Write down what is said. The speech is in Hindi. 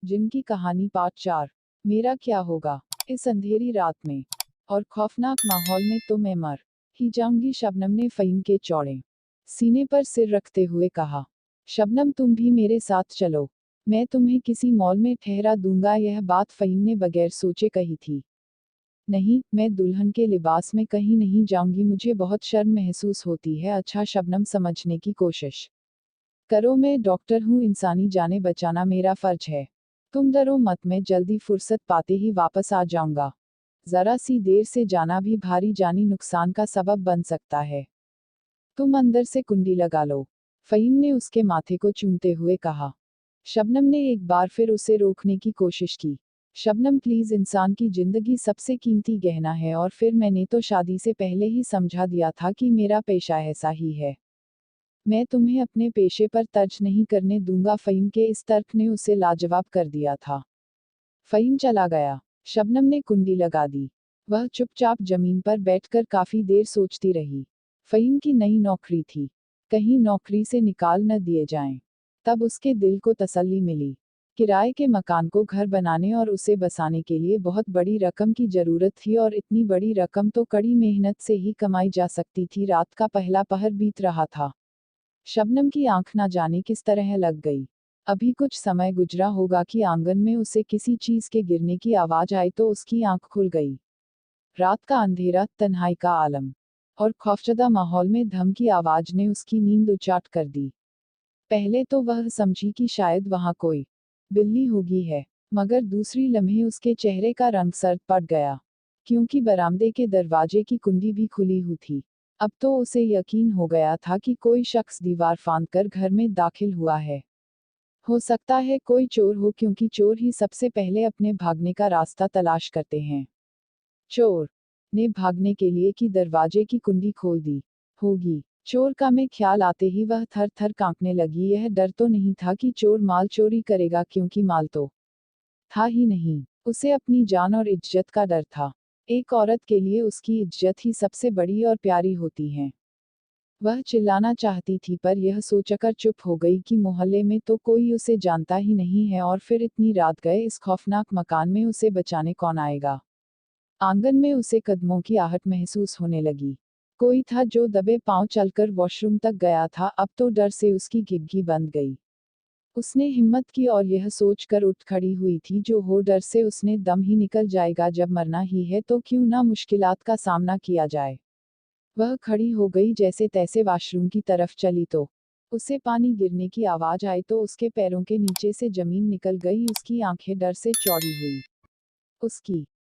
जिनकी कहानी पार्ट 4। मेरा क्या होगा इस अंधेरी रात में और खौफनाक माहौल में, तो मैं मर ही जाऊंगी। शबनम ने फ़हीम के चौड़े सीने पर सिर रखते हुए कहा। शबनम, तुम भी मेरे साथ चलो, मैं तुम्हें किसी मॉल में ठहरा दूंगा। यह बात फ़हीम ने बगैर सोचे कही थी। नहीं, मैं दुल्हन के लिबास में कहीं नहीं जाऊंगी, मुझे बहुत शर्म महसूस होती है। अच्छा शबनम, समझने की कोशिश करो, मैं डॉक्टर हूँ, इंसानी जानें बचाना मेरा फर्ज है। तुम डरो मत, मैं जल्दी फुर्सत पाते ही वापस आ जाऊंगा। जरा सी देर से जाना भी भारी जानी नुकसान का सबब बन सकता है। तुम अंदर से कुंडी लगा लो, फ़हीम ने उसके माथे को चूमते हुए कहा। शबनम ने एक बार फिर उसे रोकने की कोशिश की। शबनम प्लीज, इंसान की जिंदगी सबसे कीमती गहना है, और फिर मैंने तो शादी से पहले ही समझा दिया था कि मेरा पेशा ऐसा ही है। मैं तुम्हें अपने पेशे पर तर्ज नहीं करने दूंगा। फ़हीम के इस तर्क ने उसे लाजवाब कर दिया था। फ़हीम चला गया। शबनम ने कुंडी लगा दी। वह चुपचाप जमीन पर बैठकर काफी देर सोचती रही। फ़हीम की नई नौकरी थी, कहीं नौकरी से निकाल न दिए जाएं। तब उसके दिल को तसल्ली मिली। किराए के मकान को घर बनाने और उसे बसाने के लिए बहुत बड़ी रकम की जरूरत थी, और इतनी बड़ी रकम तो कड़ी मेहनत से ही कमाई जा सकती थी। रात का पहला पहर बीत रहा था। शबनम की आंख ना जाने किस तरह लग गई। अभी कुछ समय गुजरा होगा कि आंगन में उसे किसी चीज के गिरने की आवाज आई तो उसकी आंख खुल गई। रात का अंधेरा, तन्हाई का आलम और खौफजदा माहौल में धम की आवाज ने उसकी नींद उचाट कर दी। पहले तो वह समझी कि शायद वहां कोई बिल्ली होगी है, मगर दूसरी लम्हे उसके चेहरे का रंग सर्द पड़ गया, क्योंकि बरामदे के दरवाजे की कुंडी भी खुली हुई थी। अब तो उसे यकीन हो गया था कि कोई शख्स दीवार फांदकर घर में दाखिल हुआ है। हो सकता है कोई चोर हो, क्योंकि चोर ही सबसे पहले अपने भागने का रास्ता तलाश करते हैं। चोर ने भागने के लिए की दरवाजे की कुंडी खोल दी होगी। चोर का में ख्याल आते ही वह थर थर कांपने लगी। यह डर तो नहीं था कि चोर माल चोरी करेगा, क्योंकि माल तो था ही नहीं। उसे अपनी जान और इज्जत का डर था। एक औरत के लिए उसकी इज्जत ही सबसे बड़ी और प्यारी होती है। वह चिल्लाना चाहती थी, पर यह सोचकर चुप हो गई कि मोहल्ले में तो कोई उसे जानता ही नहीं है, और फिर इतनी रात गए इस खौफनाक मकान में उसे बचाने कौन आएगा। आंगन में उसे कदमों की आहट महसूस होने लगी। कोई था जो दबे पांव चलकर वॉशरूम तक गया था। अब तो डर से उसकी घिघी बंद गई। उसने हिम्मत की और यह सोचकर उठ खड़ी हुई थी, जो हो डर से उसने दम ही निकल जाएगा। जब मरना ही है तो क्यों ना मुश्किलात का सामना किया जाए। वह खड़ी हो गई, जैसे तैसे वॉशरूम की तरफ चली तो उसे पानी गिरने की आवाज आई, तो उसके पैरों के नीचे से जमीन निकल गई। उसकी आंखें डर से चौड़ी हुई। उसकी